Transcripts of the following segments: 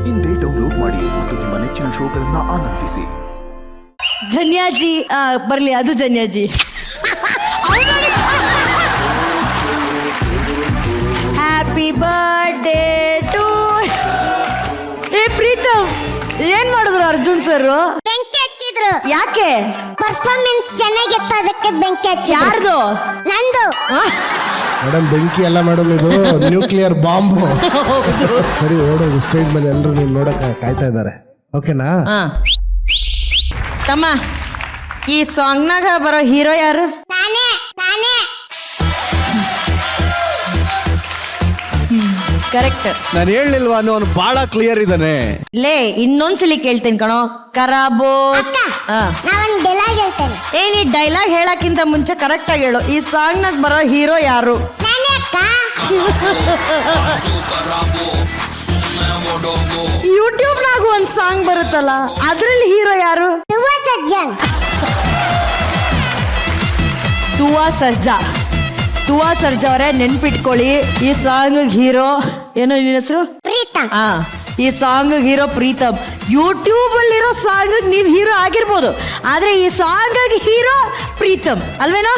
ಇಂದೇ ಡೌನ್ಲೋಡ್ ಮಾಡಿ ಮತ್ತು ನಿಮ್ಮ ನೆಚ್ಚಿನ ಶೋಗಳನ್ನ ಆನಂದಿಸಿ. ಜನ್ಯಾಜಿ ಬರ್ಲಿ, ಅದು ಜನ್ಯಾಜಿ. Happy birthday to. ಏ ಪ್ರೀತಮ್, ಏನ್ ಮಾಡಿದ್ರು ಅರ್ಜುನ್ ಸರ್? ಬೆಂಕಿ ಹಚ್ಚಿದ್ರು. ಯಾಕೆ? ಪರ್ಫಾರ್ಮೆನ್ಸ್ ಚೆನ್ನಾಗಿತ್ತು, ಅದಕ್ಕೆ ಬೆಂಕಿ ಹಚ್ಚಿ. ಯಾರ್ದು? ನಂದು. ಮೇಡಮ್ ಬೆಂಕಿ ಅಲ್ಲ ಮೇಡಮ್, ಇದು ನ್ಯೂಕ್ಲಿಯರ್ ಬಾಂಬ್. ಸರಿ ಓಡೋದು, ಸ್ಟೇಜ್ ಮೇಲೆ ಎಲ್ಲರೂ ನೀವು ನೋಡಕ್ ಕಾಯ್ತಾ ಇದ್ದಾರೆ. ಓಕೆನಾ? ತಮ್ಮ, ಈ ಸಾಂಗ್ನಾಗ ಬರೋ ಹೀರೋ ಯಾರು? ನಾನೇ. ಕರೆಕ್ಟ್. ನಾನು ಹೇಳಲಿಲ್ವಾ, ಅವನು ಬಹಳ ಕ್ಲಿಯರ್ ಇದ್ದಾನೆ. ಲೇ, ಇನ್ನೊಂದ್ಸಲಿ ಕೇಳ್ತೀನಿ ಕಣೋ. ಕರಾಬೋಸ್. ನಾವೊಂದು ಡೈಲಾಗ್ ಹೇಳ್ತೇನೆ. ನೀ ಡೈಲಾಗ್ ಹೇಳಕ್ಕಿಂತ ಮುಂಚೆ ಕರೆಕ್ಟ್ ಆಗಿ ಹೇಳು, ಈ ಸಾಂಗ್ ನಾಗ ಬರೋ ಹೀರೋ ಯಾರು? ನಾನೇ ಅಕ್ಕ. ಯೂಟ್ಯೂಬ್ ನಾಗ ಒಂದ್ ಸಾಂಗ್ ಬರುತ್ತಲ್ಲ, ಅದ್ರಲ್ಲಿ ಹೀರೋ ಯಾರು? ಧ್ರುವ ಸರ್ಜನ್. ದುವಾ ಸರ್ಜಾ ಅವರೇ, ನೆನ್ಪಿಟ್ಕೊಳ್ಳಿ, ಈ ಸಾಂಗ್ ಹೀರೋ ಏನೋ ನಿನ್ನ ಹೆಸರು? ಪ್ರೀತಮ್. ಈ ಸಾಂಗ್ ಹೀರೋ ಪ್ರೀತಮ್. ಯೂಟ್ಯೂಬ್ ಅಲ್ಲಿರೋ ಸಾಂಗ್ ನೀವ್ ಹೀರೋ ಆಗಿರ್ಬೋದು, ಆದ್ರೆ ಈ ಸಾಂಗ್ ಹೀರೋ ಪ್ರೀತಮ್ ಅಲ್ವೇನೋ?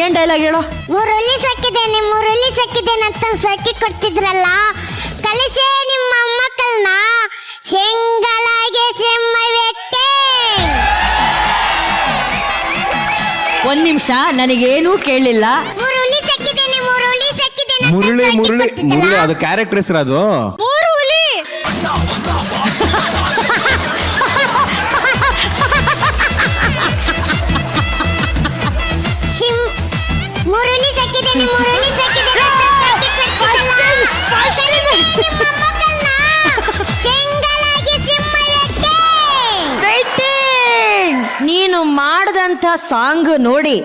ಏನ್ ಡೈಲಾಗ್ ಹೇಳೋ? ಮೂರಲ್ಲಿ ಸಕ್ಕಿದ್ದೇನೆ ಅಂತ ಸಕ್ಕಿ ಕೊಡ್ತಿದ್ರಲ್ಲ, ಕಲಿಸೇ ನಿಮ್ಮ ಮಕ್ಕಳನ್ನ ಸೆಂಗಲಾಗೆ ಸೆಮ್ಮವೆಟ್ಟೆ. ಒಂದ್ ನಿಮಿಷ, ನನಗೇನೂ ಕೇಳಲಿಲ್ಲ. ಮೂರಲ್ಲಿ ಸಕ್ಕಿದ್ದೇನೆ ಮುರಳಿ ಅದು ಕ್ಯಾರೆಕ್ಟರ್ ಹೆಸರು. ಅದು ಮೂರಲ್ಲಿ ಸಕ್ಕಿದ್ದೇನೆ ನೀನು ಮಾಡದಂತ ಸಾಂಗ್ ನೋಡಿ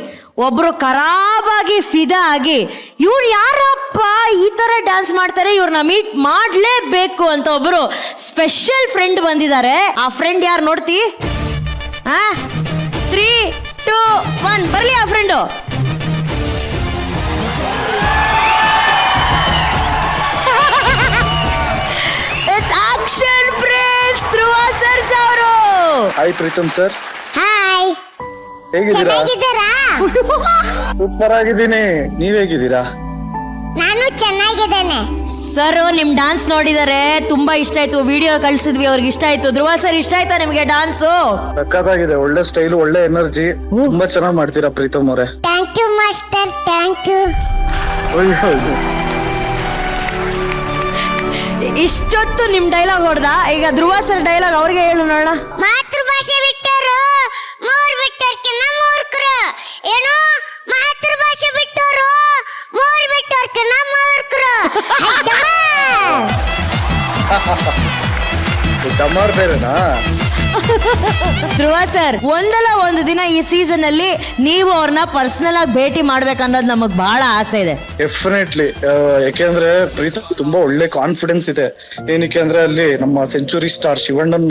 ಒಬ್ರು ಖರಾಬಾಗಿ ಫಿದಾ ಆಗಿ, ಇವ್ರು ಯಾರಪ್ಪ ಈ ತರ ಡ್ಯಾನ್ಸ್ ಮಾಡ್ತಾರೆ, ಇವ್ರನ್ನ ಮೀಟ್ ಮಾಡ್ಲೇಬೇಕು ಅಂತ ಒಬ್ರು ಸ್ಪೆಷಲ್ ಫ್ರೆಂಡ್ ಬಂದಿದ್ದಾರೆ. ಆ ಫ್ರೆಂಡ್ ಯಾರು ನೋಡ್ತಿ? 3, 2, 1 ಬರ್ಲಿ ಆ friend. It's action friends, Dhruva Sarja ಅವರು. Hi Preetham sir. ಹಾಯ್, ಹೇಗಿದ್ದೀರಾ? ಚೆನ್ನಾಗಿದ್ದೀರಾ? ಸೂಪರ್ ಆಗಿದ್ದೀನಿ, ನೀವ್ ಹೇಗಿದ್ದೀರಾ? ನಾನು ಚೆನ್ನಾಗಿದ್ದೇನೆ. ಸರ್ ನಿಮ್ ಡಾನ್ಸ್ ನೋಡಿದಾರೆ, ತುಂಬಾ ಇಷ್ಟ ಆಯ್ತು. ವಿಡಿಯೋ ಕಳ್ಸಿದ್ವಿ, ಅವ್ರಿಗೆ ಇಷ್ಟ ಆಯ್ತು. ಧ್ರುವ ಸರ್, ಇಷ್ಟ ಆಯ್ತಾ ನಿಮ್ಗೆ ಡಾನ್ಸು? ಸಕ್ಕತ್ತಾಗಿದೆ, ಒಳ್ಳೆ ಸ್ಟೈಲ್, ಒಳ್ಳೆ ಎನರ್ಜಿ, ತುಂಬಾ ಚೆನ್ನಾಗಿ ಮಾಡ್ತೀರಾ ಪ್ರೀತಮ್ ಅವರೇ. Thank you master, thank you. ಇಷ್ಟೊತ್ತು ನಿಮ್ ಡೈಲಾಗ್ ಹೊಡ್ದ, ಈಗ ಧ್ರುವ ಸರ್ ಡೈಲಾಗ್ ಅವ್ರಿಗೆ ಹೇಳು ನೋಡೋಣ. ಮಾತೃಭಾಷೆ ಬಿಟ್ಟರು ಮೂರ್ ಬಿಟ್ಟರ್ಕಿನ್ನ ಮೂರ್ಖರು. ಏನು ಮಾತೃಭಾಷೆ ಬಿಟ್ಟರು ಮೂರ್ ಬಿಟ್ಟರ್ಕಿನ್ನ ಮೂರ್ಖರು. ಡಮಾರ್ ಬೇರೆನಾ? ಧ್ರುವ ಸರ್, ಒಂದಲ್ಲ ಒಂದು ದಿನ ಈ ಸೀಸನ್ ಅಲ್ಲಿ ನೀವು ಅವ್ರನ್ನ ಪರ್ಸನಲ್ ಆಗಿ ಭೇಟಿ ಮಾಡ್ಬೇಕನ್ನೋದು ನಮಗ್ ಬಹಳ ಆಸೆ ಇದೆ. ಡೆಫಿನೆಟ್ಲಿ, ಯಾಕೆಂದ್ರೆ ಪ್ರೀತಮ್ ತುಂಬಾ ಒಳ್ಳೆ ಕಾನ್ಫಿಡೆನ್ಸ್ ಇದೆ. ಏನಕ್ಕೆ ಅಂದ್ರೆ ಅಲ್ಲಿ ನಮ್ಮ ಸೆಂಚುರಿ ಸ್ಟಾರ್ ಶಿವಣ್ಣನ್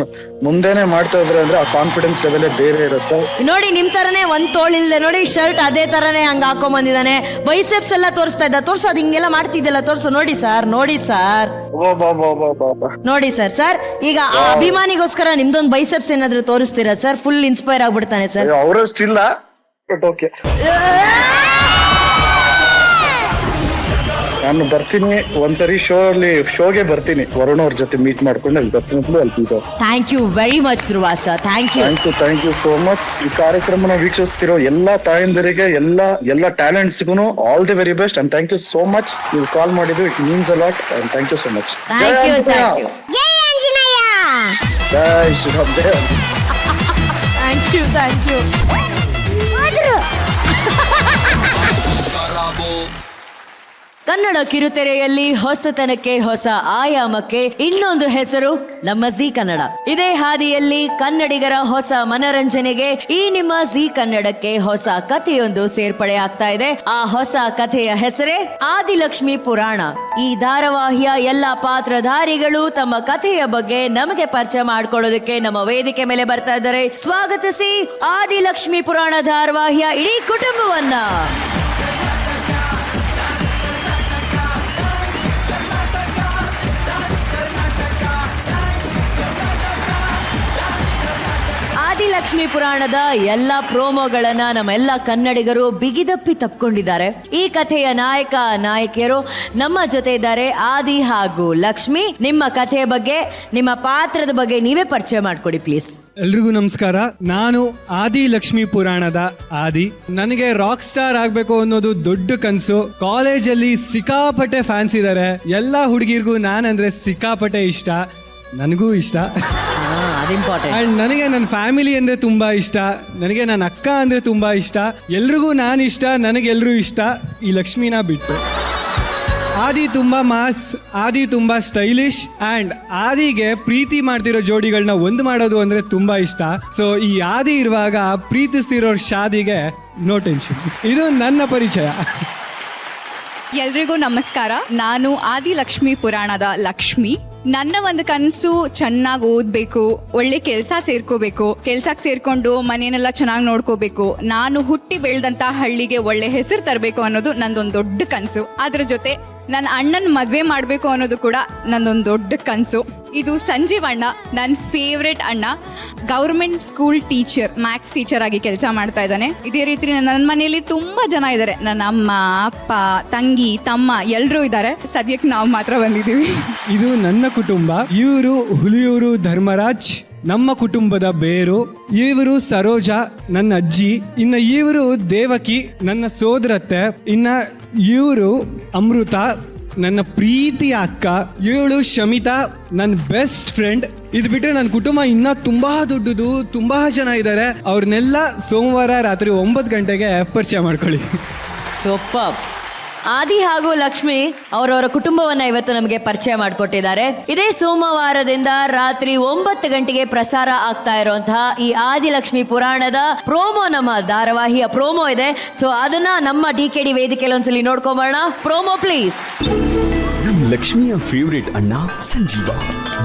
ಮುಂದೆನೆ ಮಾಡ್ತಾ ಇದ್ರೆ ಅಂದ್ರೆ ಆ ಕಾನ್ಫಿಡೆನ್ಸ್ ಲೆವೆಲ್ ಬೇರೆ ಇರುತ್ತೆ. ನೋಡಿ, ನಿಮ್ ತರನೇ ಒಂದ್ ತೋಳಿಲ್ದೆ ನೋಡಿ, ಶರ್ಟ್ ಅದೇ ತರನೇ ಹಂಗ ಹಾಕೊಂಡ್ ಬಂದಿದ್ದಾನೆ. ಬೈಸೆಪ್ಸ್ ಎಲ್ಲ ತೋರಿಸ್ತಾ ಇದ್ದ, ತೋರ್ಸು, ಅದ್ ಹಿಂಗೆಲ್ಲ ಮಾಡ್ತಿದ್ದಲ್ಲ, ತೋರ್ಸು. ನೋಡಿ ಸರ್, ನೋಡಿ ಸರ್. ಸರ್, ಈಗ ಆ ಅಭಿಮಾನಿಗೋಸ್ಕರ ನಿಮ್ದೊಂದು ಬೈಸೆಪ್ಸ್ ಏನಾದ್ರು ತೋರಿಸ್ತೀರಾ ಸರ್? ಫುಲ್ ಇನ್ಸ್ಪೈರ್ ಆಗ್ಬಿಡ್ತಾನೆ ಸರ್. ಅವರಷ್ಟಿಲ್ಲ, ಬಟ್ ಓಕೆ. ನಾನು ಬರ್ತೀನಿ ಒಂದ್ಸರಿ ಶೋಗೆ ಬರ್ತೀನಿ, ವರುಣ್ ಅವ್ರ ಜೊತೆ ಮೀಟ್ ಮಾಡ್ಕೊಂಡು ಅಲ್ಲಿ ಬರ್ತೀನಿ. Thank you very much Dhruva sir, thank you so much. ಈ ಕಾರ್ಯಕ್ರಮನ ವೀಕ್ಷಿಸ್ತಿರೋ ಎಲ್ಲಾ ತಾಯಂದಿರಿಗೆ, ಎಲ್ಲ ಟ್ಯಾಲೆಂಟ್ಸ್ಗೂ all the very best and thank you so much. ನೀವು ಕಾಲ್ ಮಾಡಿದ್ದು it means a lot and thank you so much. Thank you. ಜೈ ಆಂಜನೇಯ. ಜೈ ಶ್ರೀರಾಮ್. ಜೈ ಥ್ಯಾಂಕ್ ಯು. ಹೋದ್ರು. ಕನ್ನಡ ಕಿರುತೆರೆಯಲ್ಲಿ ಹೊಸತನಕ್ಕೆ, ಹೊಸ ಆಯಾಮಕ್ಕೆ ಇನ್ನೊಂದು ಹೆಸರು ನಮ್ಮ ಜೀ ಕನ್ನಡ. ಇದೇ ಹಾದಿಯಲ್ಲಿ ಕನ್ನಡಿಗರ ಹೊಸ ಮನರಂಜನೆಗೆ ಈ ನಿಮ್ಮ ಜೀ ಕನ್ನಡಕ್ಕೆ ಹೊಸ ಕಥೆಯೊಂದು ಸೇರ್ಪಡೆ ಆಗ್ತಾ ಇದೆ. ಆ ಹೊಸ ಕಥೆಯ ಹೆಸರೇ ಆದಿಲಕ್ಷ್ಮಿ ಪುರಾಣ. ಈ ಧಾರಾವಾಹಿಯ ಎಲ್ಲ ಪಾತ್ರಧಾರಿಗಳು ತಮ್ಮ ಕಥೆಯ ಬಗ್ಗೆ ನಮಗೆ ಪರಿಚಯ ಮಾಡ್ಕೊಳ್ಳೋದಕ್ಕೆ ನಮ್ಮ ವೇದಿಕೆ ಮೇಲೆ ಬರ್ತಾ ಇದ್ದಾರೆ. ಸ್ವಾಗತಿಸಿ ಆದಿಲಕ್ಷ್ಮಿ ಪುರಾಣ ಧಾರಾವಾಹಿಯ ಇಡೀ ಕುಟುಂಬವನ್ನ. ಲಕ್ಷ್ಮೀ ಪುರಾಣದ ಎಲ್ಲ ಪ್ರೋಮೋಗಳನ್ನ ನಮ್ಮೆಲ್ಲ ಕನ್ನಡಿಗರು ಬಿಗಿದಪ್ಪಿ ತಪ್ಕೊಂಡಿದ್ದಾರೆ. ಈ ಕಥೆಯ ನಾಯಕ ನಾಯಕಿಯರು ನಮ್ಮ ಜೊತೆ ಇದ್ದಾರೆ, ಆದಿ ಹಾಗೂ ಲಕ್ಷ್ಮಿ. ನಿಮ್ಮ ಕಥೆಯ ಬಗ್ಗೆ, ನಿಮ್ಮ ಪಾತ್ರದ ಬಗ್ಗೆ ನೀವೇ ಪರಿಚಯ ಮಾಡ್ಕೊಡಿ ಪ್ಲೀಸ್. ಎಲ್ರಿಗೂ ನಮಸ್ಕಾರ. ನಾನು ಆದಿ ಲಕ್ಷ್ಮೀ ಪುರಾಣದ ಆದಿ. ನನಗೆ ರಾಕ್ ಸ್ಟಾರ್ ಆಗ್ಬೇಕು ಅನ್ನೋದು ದೊಡ್ಡ ಕನಸು. ಕಾಲೇಜಲ್ಲಿ ಸಿಕ್ಕಾಪಟ್ಟೆ ಫ್ಯಾನ್ಸ್ ಇದ್ದಾರೆ. ಎಲ್ಲ ಹುಡುಗಿರ್ಗೂ ನಾನಂದ್ರೆ ಸಿಕ್ಕಾಪಟ್ಟೆ ಇಷ್ಟ, ನನಗೂ ಇಷ್ಟ. ಅಂಡ್ ನನಗೆ ನನ್ನ ಫ್ಯಾಮಿಲಿ ಅಂದ್ರೆ ತುಂಬಾ ಇಷ್ಟ, ನನಗೆ ನನ್ನ ಅಕ್ಕ ಅಂದ್ರೆ ತುಂಬಾ ಇಷ್ಟ. ಎಲ್ರಿಗೂ ನಾನು ಇಷ್ಟ, ನನಗೆಲ್ರೂ ಇಷ್ಟ, ಈ ಲಕ್ಷ್ಮಿನ ಬಿಟ್ಟು. ಆದಿ ತುಂಬಾ ಮಾಸ್, ಆದಿ ತುಂಬಾ ಸ್ಟೈಲಿಶ್, ಅಂಡ್ ಆದಿಗೆ ಪ್ರೀತಿ ಮಾಡ್ತಿರೋ ಜೋಡಿಗಳನ್ನ ಒಂದು ಮಾಡೋದು ಅಂದ್ರೆ ತುಂಬಾ ಇಷ್ಟ. ಸೊ ಈ ಆದಿ ಇರುವಾಗ ಪ್ರೀತಿಸ್ತಿರೋ ಶಾದಿಗೆ ನೋ ಟೆನ್ಷನ್. ಇದು ನನ್ನ ಪರಿಚಯ. ಎಲ್ರಿಗೂ ನಮಸ್ಕಾರ. ನಾನು ಆದಿ ಲಕ್ಷ್ಮೀ ಪುರಾಣದ ಲಕ್ಷ್ಮಿ. ನನ್ನ ಒಂದು ಕನಸು ಚೆನ್ನಾಗಿ ಓದಬೇಕು, ಒಳ್ಳೆ ಕೆಲಸ ಸೇರ್ಕೋಬೇಕು, ಕೆಲ್ಸಕ್ಕೆ ಸೇರ್ಕೊಂಡು ಮನೆಯನ್ನೆಲ್ಲ ಚೆನ್ನಾಗಿ ನೋಡ್ಕೋಬೇಕು, ನಾನು ಹುಟ್ಟಿ ಬೆಳೆದಂತ ಹಳ್ಳಿಗೆ ಒಳ್ಳೆ ಹೆಸರು ತರಬೇಕು ಅನ್ನೋದು ನಂದೊಂದು ದೊಡ್ಡ ಕನಸು. ಅದ್ರ ಜೊತೆ ನನ್ನ ಅಣ್ಣನ ಮದುವೆ ಮಾಡಬೇಕು ಅನ್ನೋದು ಕೂಡ ನಂದೊಂದು ದೊಡ್ಡ ಕನಸು. ಇದು ಸಂಜೀವ್ ಅಣ್ಣ, ನನ್ನ ಫೇವ್ರೆಟ್ ಅಣ್ಣ. Government school teacher, maths teacher ಆಗಿ ಕೆಲಸ ಮಾಡ್ತಾ ಇದ್ದಾನೆ. ಇದೇ ರೀತಿ ನನ್ನ ಮನೆಯಲ್ಲಿ ತುಂಬಾ ಜನ ಇದ್ದಾರೆ. ನನ್ನ ಅಮ್ಮ, ಅಪ್ಪ, ತಂಗಿ, ತಮ್ಮ ಎಲ್ಲರೂ ಇದ್ದಾರೆ. ಸದ್ಯಕ್ಕೆ ನಾವು ಮಾತ್ರ ಬಂದಿದ್ದೀವಿ. ಇದು ನನ್ನ ಕುಟುಂಬ. ಇವರು ಹುಲಿಯೂರು ಧರ್ಮರಾಜ್, ನಮ್ಮ ಕುಟುಂಬದ ಬೇರು. ಇವರು ಸರೋಜಾ, ನನ್ನ ಅಜ್ಜಿ. ಇನ್ನ ಇವರು ದೇವಕಿ, ನನ್ನ ಸೋದರತ್ತೆ. ಇನ್ನ ಇವರು ಅಮೃತ, ನನ್ನ ಪ್ರೀತಿಯ ಅಕ್ಕ. ಇವಳು ಶಮಿತಾ, ನನ್ನ ಬೆಸ್ಟ್ ಫ್ರೆಂಡ್. ಇದು ಬಿಟ್ಟರೆ ನನ್ನ ಕುಟುಂಬ ಇನ್ನ ತುಂಬಾ ದೊಡ್ಡದು, ತುಂಬಾ ಜನ ಇದ್ದಾರೆ. ಅವ್ರನ್ನೆಲ್ಲ ಸೋಮವಾರ ರಾತ್ರಿ 9 ಗಂಟೆಗೆ ಪರಿಚಯ ಮಾಡ್ಕೊಳ್ಳಿ. ಸೂಪರ್. ಆದಿ ಹಾಗೂ ಲಕ್ಷ್ಮಿ ಅವರವರ ಕುಟುಂಬವನ್ನ ಇವತ್ತು ನಮಗೆ ಪರಿಚಯ ಮಾಡಿಕೊಟ್ಟಿದ್ದಾರೆ. ಇದೇ ಸೋಮವಾರದಿಂದ ರಾತ್ರಿ 9 ಗಂಟೆಗೆ ಪ್ರಸಾರ ಆಗ್ತಾ ಇರುವಂತಹ ಈ ಆದಿ ಲಕ್ಷ್ಮಿ ಪುರಾಣದ ಪ್ರೋಮೋ, ನಮ್ಮ ಧಾರಾವಾಹಿಯ ಪ್ರೋಮೋ ಇದೆ. ಸೊ ಅದನ್ನ ನಮ್ಮ DKD ವೇದಿಕೆಯಲ್ಲಿ ಒಂದ್ಸಲಿ ನೋಡ್ಕೊಂಬರೋಣ. Promo please. ನಮ್ ಲಕ್ಷ್ಮಿಯ ಫೇವ್ರೇಟ್ ಅಣ್ಣ ಸಂಜೀವ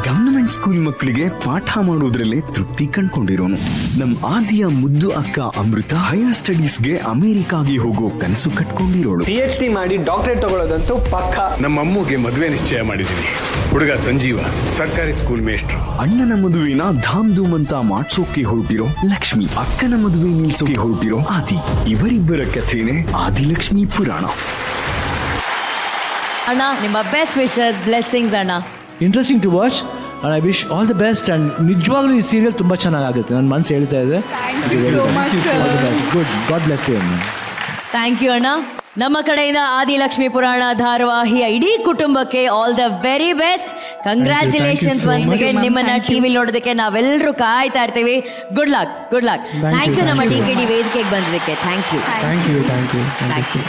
ಗವರ್ನಮೆಂಟ್ ಸ್ಕೂಲ್ ಮಕ್ಕಳಿಗೆ ಪಾಠ ಮಾಡೋದ್ರಲ್ಲೇ ತೃಪ್ತಿ ಕಂಡ್ಕೊಂಡಿರೋನು. ನಮ್ ಆದಿಯ ಮುದ್ದು ಅಕ್ಕ ಅಮೃತ ಹೈಯರ್ ಸ್ಟಡೀಸ್ಗೆ ಅಮೆರಿಕಾಗೆ ಹೋಗೋ ಕನಸು ಕಟ್ಕೊಂಡಿರೋಳು. PhD ಮಾಡಿ ಡಾಕ್ಟರೇಟ್ ತಗೊಳ್ಳೋದಂತೂ ಪಕ್ಕ. ನಮ್ಮ ಅಮ್ಮಗೆ ಮದುವೆ ನಿಶ್ಚಯ ಮಾಡಿದೀನಿ. ಹುಡುಗ ಸಂಜೀವ ಸರ್ಕಾರಿ ಸ್ಕೂಲ್ ಮೇಷ್ಟ್ರು. ಅಣ್ಣನ ಮದುವೆನ ಧಾಮ್ ಧೂಮ್ ಅಂತ ಮಾಡ್ಸೋಕೆ ಹೊರಟಿರೋ ಲಕ್ಷ್ಮಿ, ಅಕ್ಕನ ಮದುವೆ ನಿಲ್ಸೋಕೆ ಹೊರಟಿರೋ ಆದಿ. ಇವರಿಬ್ಬರ ಕಥೆನೇ ಆದಿ ಲಕ್ಷ್ಮಿ ಪುರಾಣ. ಅಣ್ಣ, ನಿಮ್ಮ ಬೆಸ್ಟ್ ವಿಶಸ್, ಬ್ಲೆಸ್ಸಿಂಗ್ಸ್ ಅಣ್ಣ. Interesting to watch and I wish all the best. And ನಿಜವಾಗ್ಲೂ ಈ ಸೀರಿಯಲ್ ತುಂಬಾ ಚೆನ್ನಾಗುತ್ತೆ, ನನ್ನ ಮನಸ್ಸು ಹೇಳ್ತಾ ಇದೆ. Good, God bless you. Thank you ಅಣ್ಣ. ನಮ್ಮ ಕಡೆಯಿಂದ ಆದಿ ಲಕ್ಷ್ಮಿ ಪುರಾಣ ಧಾರಾವಾಹಿಯ ಇಡೀ ಕುಟುಂಬಕ್ಕೆ all the very best. Congratulations once again. ನಿಮ್ಮನ್ನ ಟಿವಿಲಿ ನೋಡೋದಕ್ಕೆ ನಾವೆಲ್ಲರೂ ಕಾಯ್ತಾ ಇರ್ತೀವಿ. Good luck, good luck. Thank you ನಮ್ಮ DKD ವೇದಿಕೆಗೆ ಬಂದಿದ್ದಕ್ಕೆ. Thank you.